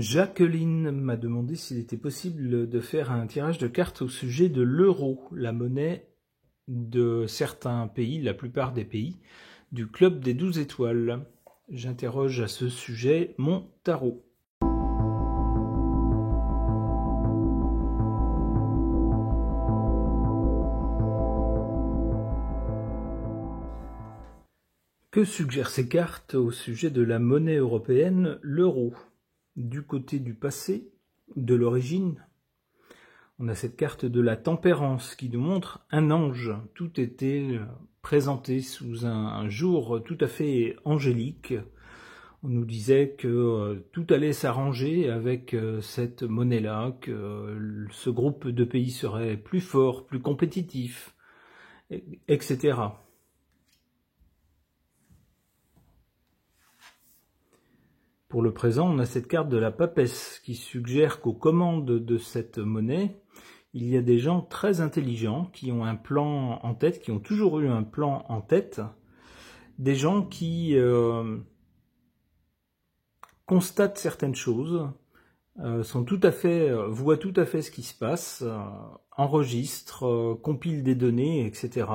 Jacqueline m'a demandé s'il était possible de faire un tirage de cartes au sujet de l'euro, la monnaie de certains pays, la plupart des pays, du club des 12 étoiles. J'interroge à ce sujet mon tarot. Que suggèrent ces cartes au sujet de la monnaie européenne, l'euro? Du côté du passé, de l'origine, on a cette carte de la tempérance qui nous montre un ange. Tout était présenté sous un jour tout à fait angélique. On nous disait que tout allait s'arranger avec cette monnaie-là, que ce groupe de pays serait plus fort, plus compétitif, etc. Pour le présent, on a cette carte de la papesse qui suggère qu'aux commandes de cette monnaie, il y a des gens très intelligents qui ont un plan en tête, qui ont toujours eu un plan en tête, des gens qui constatent certaines choses, voient tout à fait ce qui se passe, enregistrent, compilent des données, etc.,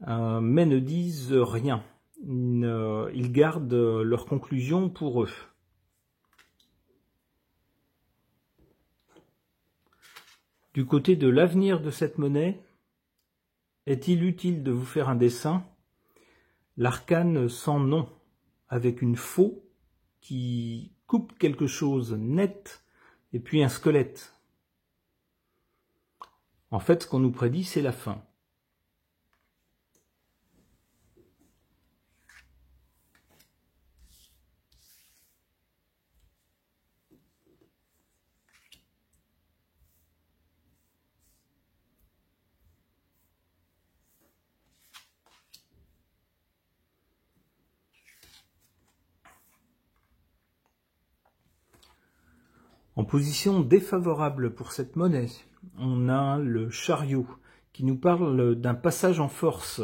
mais ne disent rien. Ils gardent leurs conclusions pour eux. Du côté de l'avenir de cette monnaie, est-il utile de vous faire un dessin? L'arcane sans nom, avec une faux qui coupe quelque chose net, et puis un squelette. En fait, ce qu'on nous prédit, c'est la fin. En position défavorable pour cette monnaie, on a le chariot qui nous parle d'un passage en force,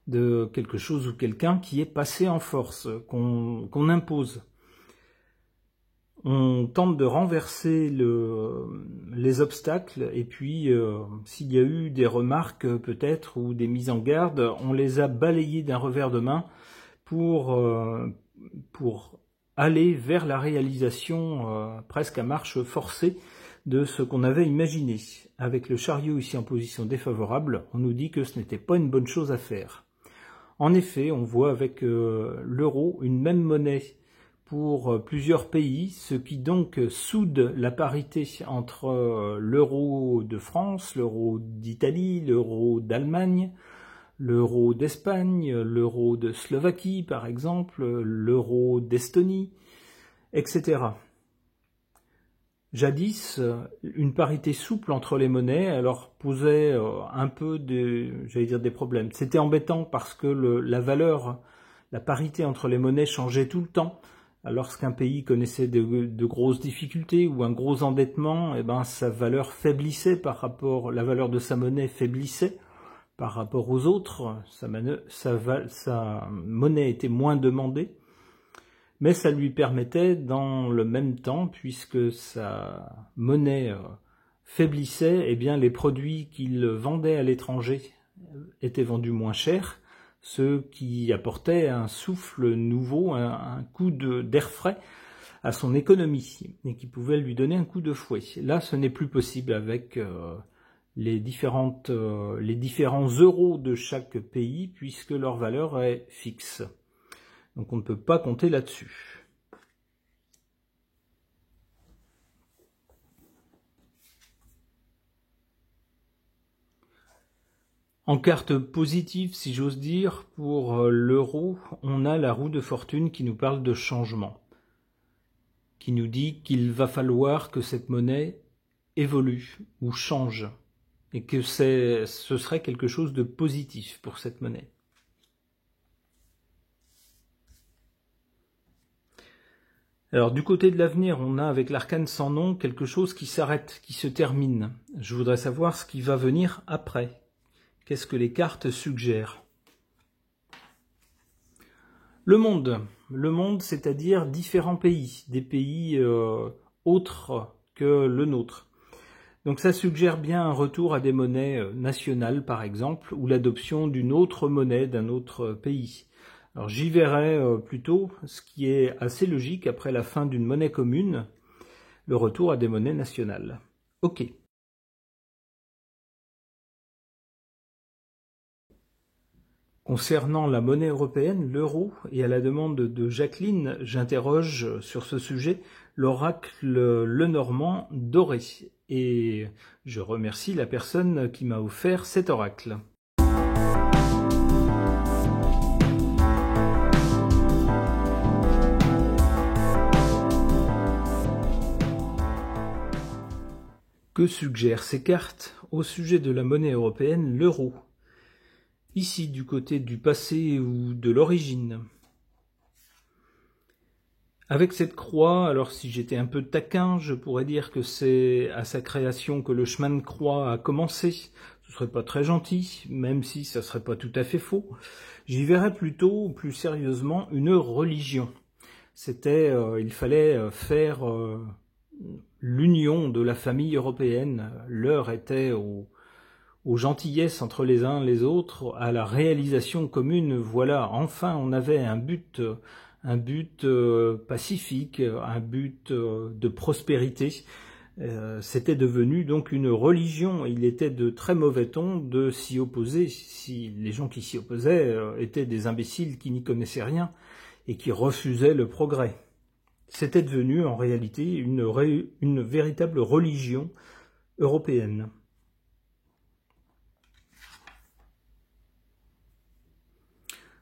de quelque chose ou quelqu'un qui est passé en force, qu'on impose. On tente de renverser les obstacles et puis s'il y a eu des remarques peut-être ou des mises en garde, on les a balayées d'un revers de main pour aller vers la réalisation presque à marche forcée de ce qu'on avait imaginé. Avec le chariot ici en position défavorable, on nous dit que ce n'était pas une bonne chose à faire. En effet, on voit avec l'euro une même monnaie pour plusieurs pays, ce qui donc soude la parité entre l'euro de France, l'euro d'Italie, l'euro d'Allemagne, l'euro d'Espagne, l'euro de Slovaquie par exemple, l'euro d'Estonie, etc. Jadis, une parité souple entre les monnaies alors posait un peu des problèmes. C'était embêtant parce que la parité entre les monnaies changeait tout le temps. Lorsqu'un pays connaissait de grosses difficultés ou un gros endettement, sa valeur faiblissait la valeur de sa monnaie faiblissait par rapport aux autres, sa monnaie était moins demandée, mais ça lui permettait dans le même temps, puisque sa monnaie faiblissait, les produits qu'il vendait à l'étranger étaient vendus moins cher, ce qui apportait un souffle nouveau, un coup d'air frais à son économie, et qui pouvait lui donner un coup de fouet. Là, ce n'est plus possible avec les différents euros de chaque pays, puisque leur valeur est fixe. Donc on ne peut pas compter là-dessus. En carte positive, si j'ose dire, pour l'euro, on a la roue de fortune qui nous parle de changement, qui nous dit qu'il va falloir que cette monnaie évolue ou change, et que ce serait quelque chose de positif pour cette monnaie. Alors du côté de l'avenir, on a avec l'arcane sans nom quelque chose qui s'arrête, qui se termine. Je voudrais savoir ce qui va venir après. Qu'est-ce que les cartes suggèrent? Le monde. Le monde, c'est-à-dire différents pays, des pays autres que le nôtre. Donc ça suggère bien un retour à des monnaies nationales, par exemple, ou l'adoption d'une autre monnaie d'un autre pays. Alors j'y verrai plutôt ce qui est assez logique après la fin d'une monnaie commune, le retour à des monnaies nationales. Ok. Concernant la monnaie européenne, l'euro, et à la demande de Jacqueline, j'interroge sur ce sujet l'oracle Lenormand doré. Et je remercie la personne qui m'a offert cet oracle. Que suggèrent ces cartes au sujet de la monnaie européenne, l'euro? Ici, du côté du passé ou de l'origine. Avec cette croix, alors si j'étais un peu taquin, je pourrais dire que c'est à sa création que le chemin de croix a commencé. Ce serait pas très gentil, même si ça serait pas tout à fait faux. J'y verrais plutôt, plus sérieusement, une religion. Il fallait faire l'union de la famille européenne. L'heure était aux gentillesses entre les uns et les autres, à la réalisation commune. Voilà, enfin on avait un but pacifique, un but de prospérité. C'était devenu donc une religion. Il était de très mauvais ton de s'y opposer, si les gens qui s'y opposaient étaient des imbéciles qui n'y connaissaient rien et qui refusaient le progrès. C'était devenu en réalité une véritable religion européenne.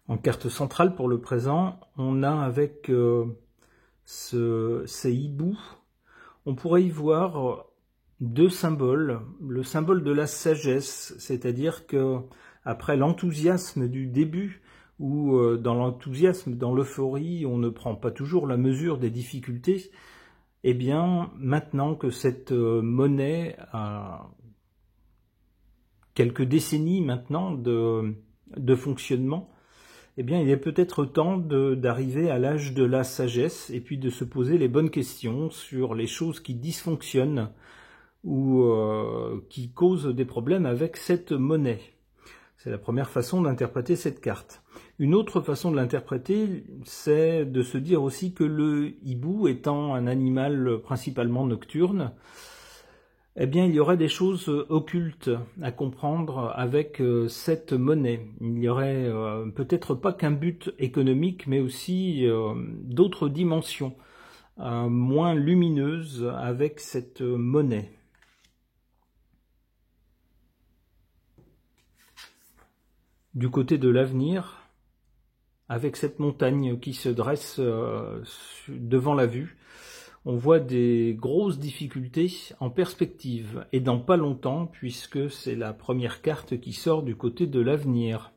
En carte centrale pour le présent, on a avec ces hiboux, on pourrait y voir deux symboles. Le symbole de la sagesse, c'est-à-dire que après l'enthousiasme du début, où dans l'enthousiasme, dans l'euphorie, on ne prend pas toujours la mesure des difficultés, eh bien maintenant que cette monnaie a quelques décennies maintenant de fonctionnement, eh bien, il est peut-être temps d'arriver à l'âge de la sagesse et puis de se poser les bonnes questions sur les choses qui dysfonctionnent ou qui causent des problèmes avec cette monnaie. C'est la première façon d'interpréter cette carte. Une autre façon de l'interpréter, c'est de se dire aussi que le hibou, étant un animal principalement nocturne, eh bien, il y aurait des choses occultes à comprendre avec cette monnaie. Il y aurait peut-être pas qu'un but économique, mais aussi d'autres dimensions moins lumineuses avec cette monnaie. Du côté de l'avenir, avec cette montagne qui se dresse devant la vue, on voit des grosses difficultés en perspective, et dans pas longtemps, puisque c'est la première carte qui sort du côté de l'avenir.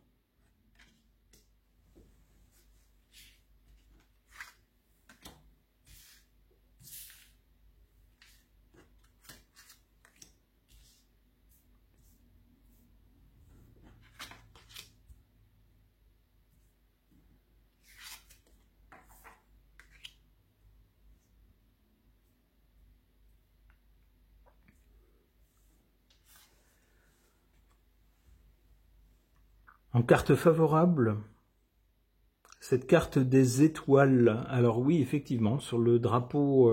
En carte favorable, cette carte des étoiles. Alors oui, effectivement, sur le drapeau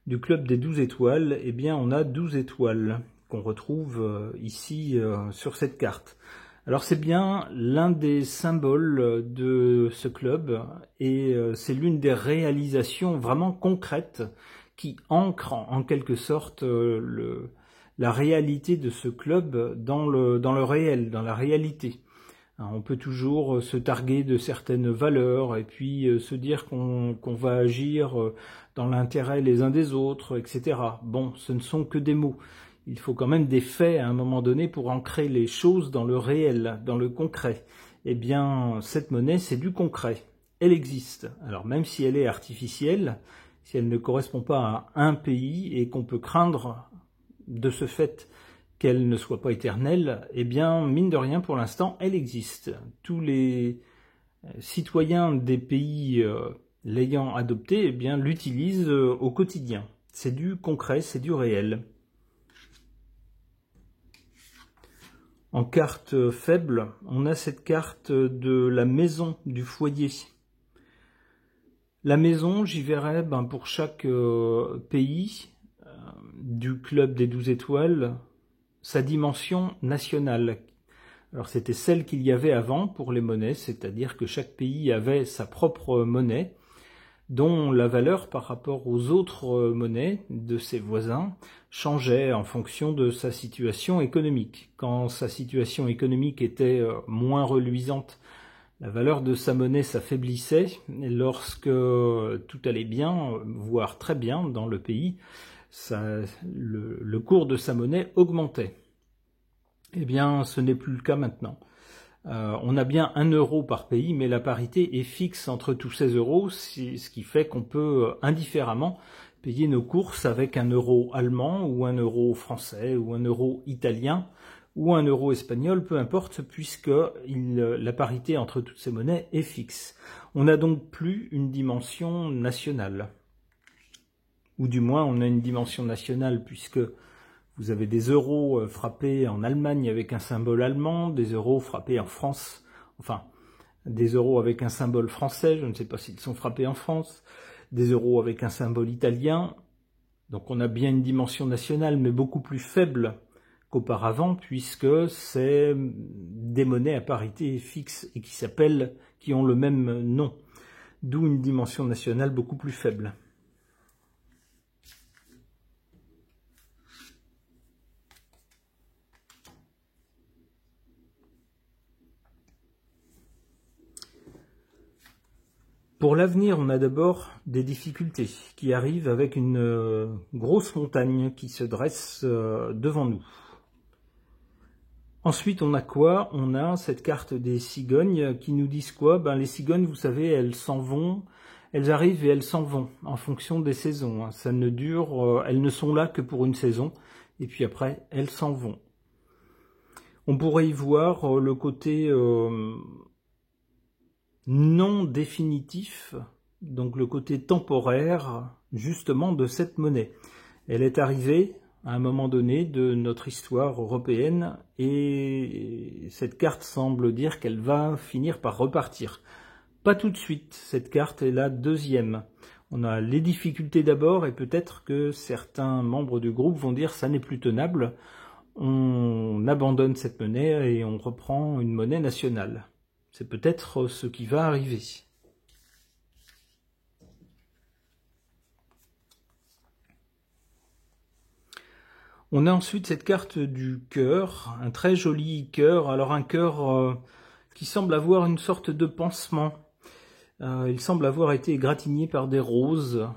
du club des 12 étoiles, eh bien on a 12 étoiles qu'on retrouve ici sur cette carte. Alors c'est bien l'un des symboles de ce club et c'est l'une des réalisations vraiment concrètes qui ancre en quelque sorte la réalité de ce club dans le réel, dans la réalité. On peut toujours se targuer de certaines valeurs et puis se dire qu'on va agir dans l'intérêt les uns des autres, etc. Bon, ce ne sont que des mots. Il faut quand même des faits à un moment donné pour ancrer les choses dans le réel, dans le concret. Eh bien, cette monnaie, c'est du concret. Elle existe. Alors même si elle est artificielle, si elle ne correspond pas à un pays et qu'on peut craindre de ce fait qu'elle ne soit pas éternelle, eh bien, mine de rien, pour l'instant, elle existe. Tous les citoyens des pays l'ayant adopté, eh bien, l'utilisent au quotidien. C'est du concret, c'est du réel. En carte faible, on a cette carte de la maison, du foyer. La maison, j'y verrais pour chaque pays du club des 12 étoiles, sa dimension nationale. Alors c'était celle qu'il y avait avant pour les monnaies, c'est-à-dire que chaque pays avait sa propre monnaie, dont la valeur par rapport aux autres monnaies de ses voisins changeait en fonction de sa situation économique. Quand sa situation économique était moins reluisante, la valeur de sa monnaie s'affaiblissait. Lorsque tout allait bien, voire très bien dans le pays, le cours de sa monnaie augmentait. Eh bien, ce n'est plus le cas maintenant. On a bien 1 euro par pays, mais la parité est fixe entre tous ces euros, ce qui fait qu'on peut indifféremment payer nos courses avec 1 euro allemand, ou 1 euro français, ou 1 euro italien, ou 1 euro espagnol, peu importe, puisque la parité entre toutes ces monnaies est fixe. On n'a donc plus une dimension nationale. Ou du moins, on a une dimension nationale, puisque vous avez des euros frappés en Allemagne avec un symbole allemand, des euros frappés en France, enfin, des euros avec un symbole français, je ne sais pas s'ils sont frappés en France, des euros avec un symbole italien. Donc on a bien une dimension nationale, mais beaucoup plus faible qu'auparavant, puisque c'est des monnaies à parité fixe et qui ont le même nom, d'où une dimension nationale beaucoup plus faible. Pour l'avenir, on a d'abord des difficultés qui arrivent avec une grosse montagne qui se dresse devant nous. Ensuite, on a quoi? On a cette carte des cigognes qui nous disent quoi? Les cigognes, vous savez, elles s'en vont, elles arrivent et elles s'en vont en fonction des saisons. Ça ne dure, elles ne sont là que pour une saison, et puis après, elles s'en vont. On pourrait y voir le côté non définitif, donc le côté temporaire, justement, de cette monnaie. Elle est arrivée à un moment donné de notre histoire européenne, et cette carte semble dire qu'elle va finir par repartir. Pas tout de suite, cette carte est la deuxième. On a les difficultés d'abord, et peut-être que certains membres du groupe vont dire ça n'est plus tenable, on abandonne cette monnaie et on reprend une monnaie nationale. C'est peut-être ce qui va arriver. On a ensuite cette carte du cœur, un très joli cœur. Alors un cœur qui semble avoir une sorte de pansement. Il semble avoir été égratigné par des roses.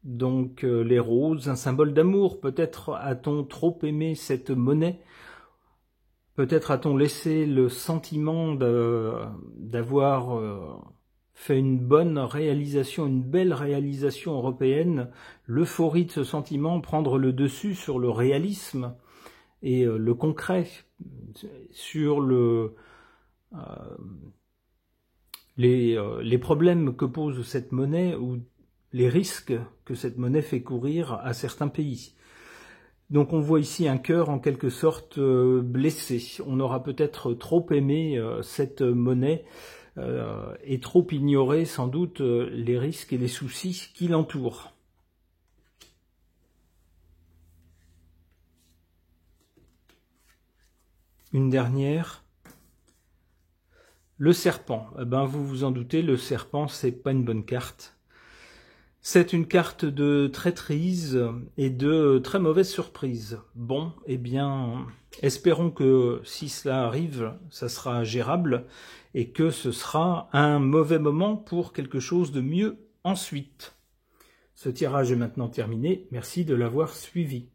Donc les roses, un symbole d'amour. Peut-être a-t-on trop aimé cette monnaie. Peut-être a-t-on laissé le sentiment d'avoir fait une bonne réalisation, une belle réalisation européenne, l'euphorie de ce sentiment prendre le dessus sur le réalisme et le concret, sur les problèmes que pose cette monnaie ou les risques que cette monnaie fait courir à certains pays. Donc on voit ici un cœur en quelque sorte blessé. On aura peut-être trop aimé cette monnaie et trop ignoré sans doute les risques et les soucis qui l'entourent. Une dernière. Le serpent. Vous vous en doutez, le serpent, c'est pas une bonne carte. C'est une carte de traîtrise et de très mauvaise surprise. Bon, espérons que si cela arrive, ça sera gérable et que ce sera un mauvais moment pour quelque chose de mieux ensuite. Ce tirage est maintenant terminé. Merci de l'avoir suivi.